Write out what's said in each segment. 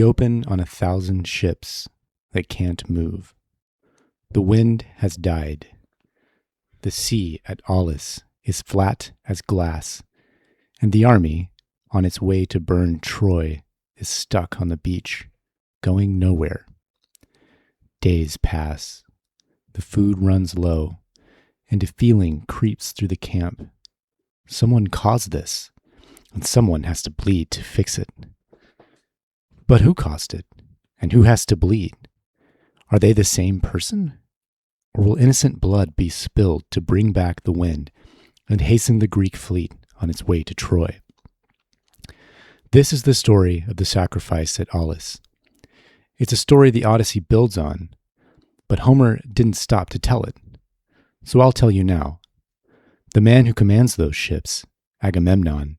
We open on 1,000 ships that can't move. The wind has died. The sea at Aulis is flat as glass, and the army, on its way to burn Troy, is stuck on the beach, going nowhere. Days pass. The food runs low, and a feeling creeps through the camp. Someone caused this, and someone has to bleed to fix it. But who caused it, and who has to bleed? Are they the same person? Or will innocent blood be spilled to bring back the wind and hasten the Greek fleet on its way to Troy? This is the story of the sacrifice at Aulis. It's a story the Odyssey builds on, but Homer didn't stop to tell it. So I'll tell you now. The man who commands those ships, Agamemnon,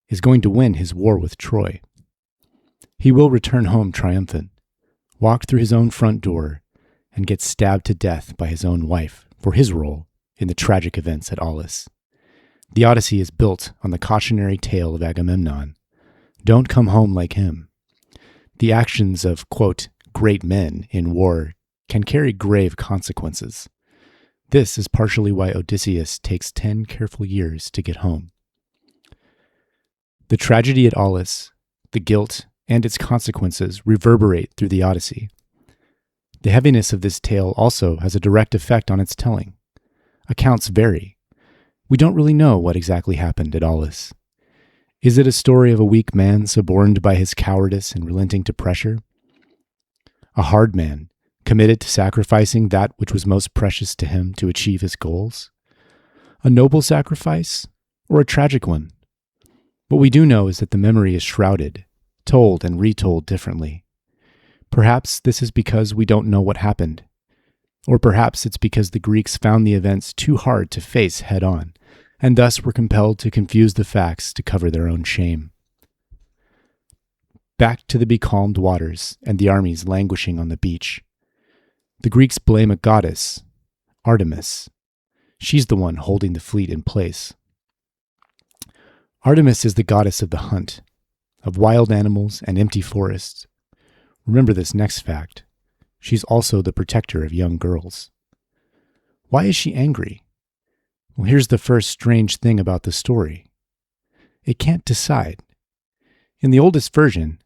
is going to win his war with Troy. He will return home triumphant, walk through his own front door, and get stabbed to death by his own wife for his role in the tragic events at Aulis. The Odyssey is built on the cautionary tale of Agamemnon. Don't come home like him. The actions of, quote, great men in war can carry grave consequences. This is partially why Odysseus takes 10 careful years to get home. The tragedy at Aulis, the guilt, and its consequences reverberate through the Odyssey. The heaviness of this tale also has a direct effect on its telling. Accounts vary. We don't really know what exactly happened at Aulis. Is it a story of a weak man suborned by his cowardice and relenting to pressure? A hard man, committed to sacrificing that which was most precious to him to achieve his goals? A noble sacrifice, or a tragic one? What we do know is that the memory is shrouded, told and retold differently. Perhaps this is because we don't know what happened. Or perhaps it's because the Greeks found the events too hard to face head-on, and thus were compelled to confuse the facts to cover their own shame. Back to the becalmed waters and the armies languishing on the beach. The Greeks blame a goddess, Artemis. She's the one holding the fleet in place. Artemis is the goddess of the hunt, of wild animals and empty forests. Remember this next fact. She's also the protector of young girls. Why is she angry? Well, here's the first strange thing about the story. It can't decide. In the oldest version,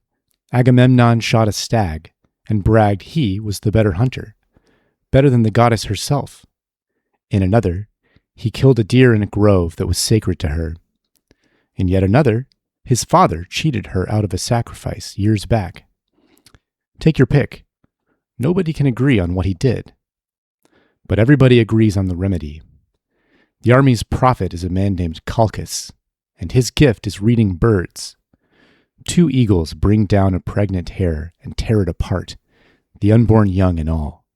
Agamemnon shot a stag and bragged he was the better hunter, better than the goddess herself. In another, he killed a deer in a grove that was sacred to her. In yet another, his father cheated her out of a sacrifice years back. Take your pick. Nobody can agree on what he did. But everybody agrees on the remedy. The army's prophet is a man named Calchas, and his gift is reading birds. 2 eagles bring down a pregnant hare and tear it apart, the unborn young and all.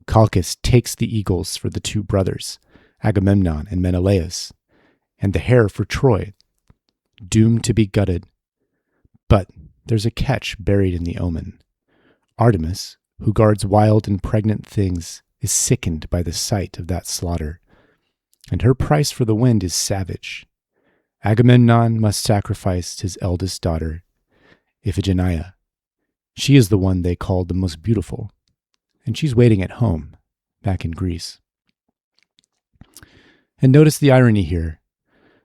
Calchas takes the eagles for the 2 brothers, Agamemnon and Menelaus, and the hare for Troy, doomed to be gutted. But there's a catch buried in the omen. Artemis, who guards wild and pregnant things, is sickened by the sight of that slaughter, and her price for the wind is savage. Agamemnon must sacrifice his eldest daughter, Iphigenia. She is the one they called the most beautiful, and she's waiting at home, back in Greece. And notice the irony here.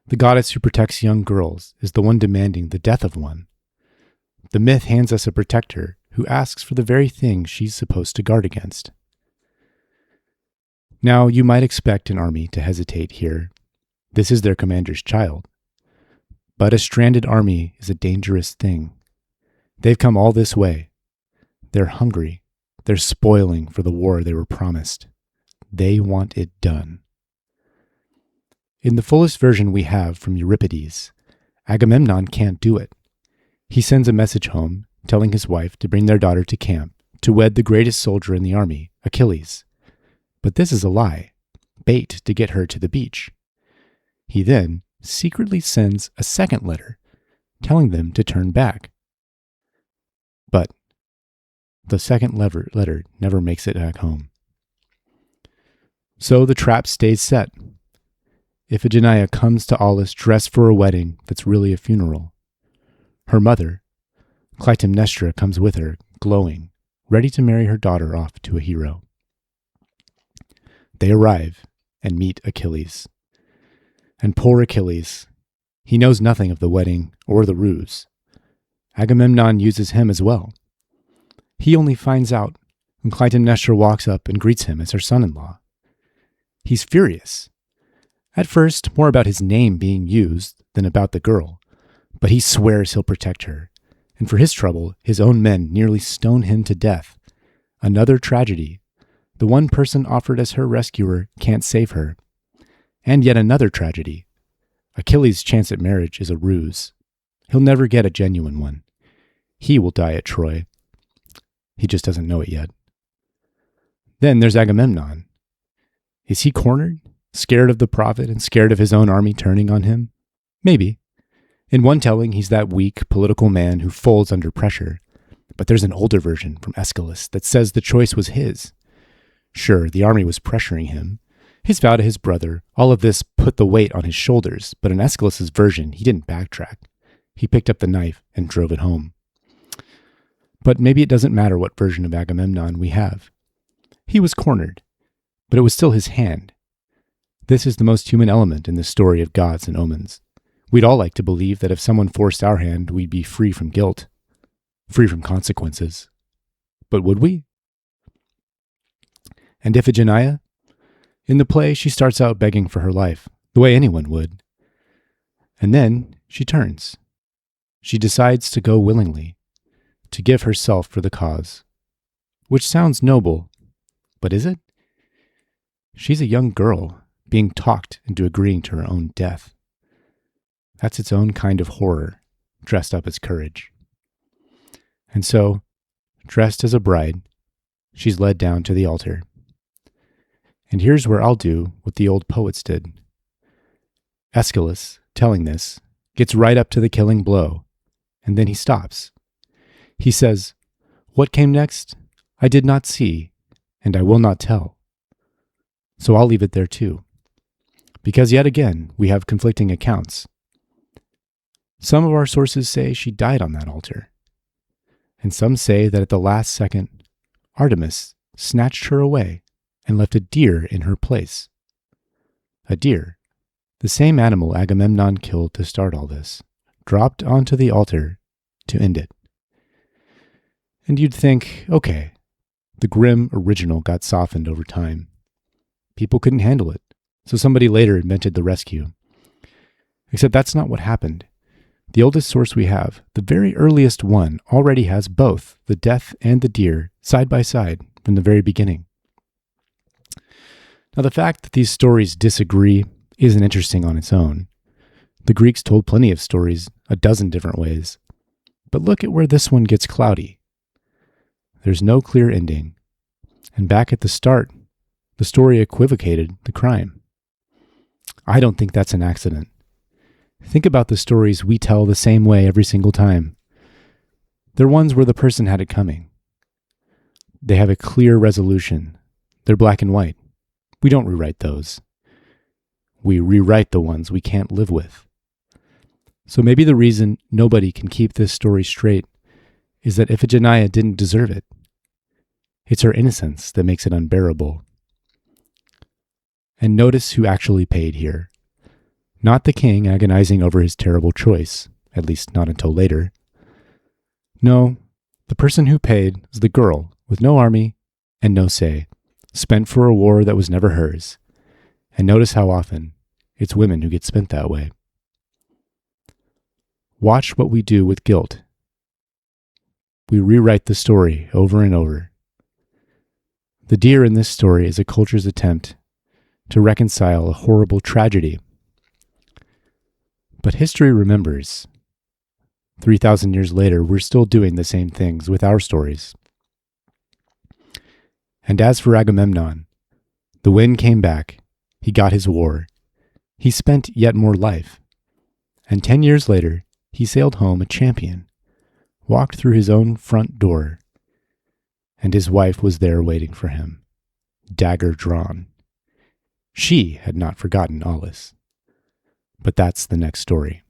The goddess who protects young girls is the one demanding the death of one. The myth hands us a protector who asks for the very thing she's supposed to guard against. Now, you might expect an army to hesitate here. This is their commander's child. But a stranded army is a dangerous thing. They've come all this way. They're hungry. They're spoiling for the war they were promised. They want it done. In the fullest version we have from Euripides, Agamemnon can't do it. He sends a message home, telling his wife to bring their daughter to camp to wed the greatest soldier in the army, Achilles. But this is a lie, bait to get her to the beach. He then secretly sends a second letter, telling them to turn back. But the second letter never makes it back home. So the trap stays set. Iphigenia comes to Aulis dressed for a wedding that's really a funeral. Her mother, Clytemnestra comes with her, glowing, ready to marry her daughter off to a hero. They arrive and meet Achilles. And poor Achilles, he knows nothing of the wedding or the ruse. Agamemnon uses him as well. He only finds out when Clytemnestra walks up and greets him as her son-in-law. He's furious. At first, more about his name being used than about the girl, but he swears he'll protect her, and for his trouble, his own men nearly stone him to death. Another tragedy. The one person offered as her rescuer can't save her. And yet another tragedy. Achilles' chance at marriage is a ruse. He'll never get a genuine one. He will die at Troy. He just doesn't know it yet. Then there's Agamemnon. Is he cornered? Scared of the prophet and scared of his own army turning on him? Maybe. In one telling, he's that weak, political man who folds under pressure. But there's an older version from Aeschylus that says the choice was his. Sure, the army was pressuring him. His vow to his brother, all of this put the weight on his shoulders, but in Aeschylus' version, he didn't backtrack. He picked up the knife and drove it home. But maybe it doesn't matter what version of Agamemnon we have. He was cornered, but it was still his hand. This is the most human element in the story of gods and omens. We'd all like to believe that if someone forced our hand, we'd be free from guilt, free from consequences. But would we? And Iphigenia? In the play, she starts out begging for her life, the way anyone would. And then she turns. She decides to go willingly, to give herself for the cause. Which sounds noble, but is it? She's a young girl being talked into agreeing to her own death. That's its own kind of horror, dressed up as courage. And so, dressed as a bride, she's led down to the altar. And here's where I'll do what the old poets did. Aeschylus, telling this, gets right up to the killing blow, and then he stops. He says, "What came next, I did not see, and I will not tell." So I'll leave it there too. Because yet again, we have conflicting accounts. Some of our sources say she died on that altar. And some say that at the last second, Artemis snatched her away and left a deer in her place. A deer, the same animal Agamemnon killed to start all this, dropped onto the altar to end it. And you'd think, okay, the grim original got softened over time. People couldn't handle it, so somebody later invented the rescue. Except that's not what happened. The oldest source we have, the very earliest one, already has both the death and the deer side by side from the very beginning. Now, the fact that these stories disagree isn't interesting on its own. The Greeks told plenty of stories a dozen different ways. But look at where this one gets cloudy. There's no clear ending. And back at the start, the story equivocated the crime. I don't think that's an accident. Think about the stories we tell the same way every single time. They're ones where the person had it coming. They have a clear resolution. They're black and white. We don't rewrite those. We rewrite the ones we can't live with. So maybe the reason nobody can keep this story straight is that Iphigenia didn't deserve it. It's her innocence that makes it unbearable. And notice who actually paid here. Not the king agonizing over his terrible choice, at least not until later. No, the person who paid was the girl with no army and no say, spent for a war that was never hers. And notice how often it's women who get spent that way. Watch what we do with guilt. We rewrite the story over and over. The deer in this story is a culture's attempt to reconcile a horrible tragedy. But history remembers. 3,000 years later, we're still doing the same things with our stories. And as for Agamemnon, the wind came back, he got his war, he spent yet more life, and 10 years later, he sailed home a champion, walked through his own front door, and his wife was there waiting for him, dagger drawn. She had not forgotten Aulis. But that's the next story.